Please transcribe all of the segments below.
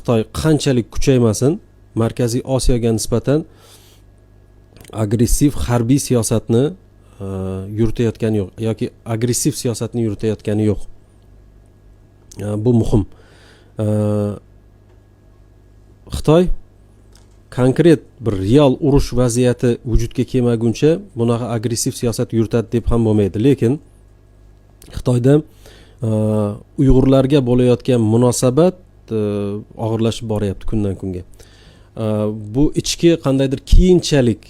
Xitoy qanchalik kuchaymasin, Markaziy Osiyoga nisbatan agressiv harbiy siyosatni yuritayotgani yo'q yoki agressiv siyosatni yuritayotgani yo'q. Bu muhim. Xitoy konkret bir real urush vaziyati vujudga kelmaguncha bunaqa agressiv siyosat yuritadi deb ham bo'lmaydi. Lekin Xitoyda Uyg'urlarga bo'layotgan munosabat og'irlashib boryapti kundan kunga. Bu ichki qandaydir keyinchalik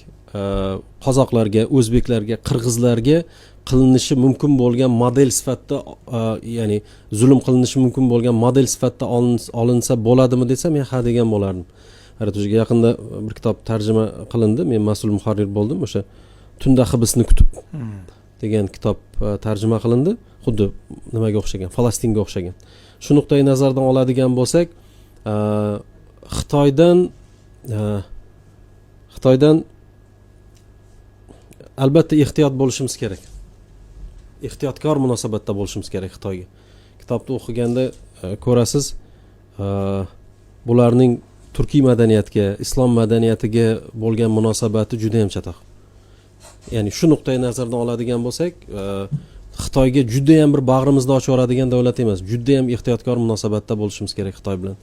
qozoqlarga, o'zbeklarga, qirg'izlarga qilinishi mumkin bo'lgan model sifatida, ya'ni zulm qilinishi mumkin bo'lgan model sifatida olinsa bo'ladimi desam, men ha degan bo'lardim. Haratujga yaqinda bir kitob tarjima qilindi. Men mas'ul muharrir bo'ldim. O'sha Tunda hibsni kutib degan kitob tarjima qilindi. Xuddi nimaga o'xshagan? Falastinga o'xshagan. Shu nuqtai nazardan oladigan bo'lsak, Xitoydan albatta ehtiyot bo'lishimiz kerak. Ehtiyotkor munosabatda bo'lishimiz kerak Xitoyga. Kitobni o'qiganda ko'rasiz, bularning turkiy madaniyatga, islom madaniyatiga bo'lgan munosabati juda ham chatoq. Ya'ni shu nuqtai nazardan oladigan bo'lsak, Xitoyga juda ham bir bag'rimizni ochib yoradigan davlat emas. Juda ham ehtiyotkor munosabatda bo'lishimiz kerak Xitoy bilan.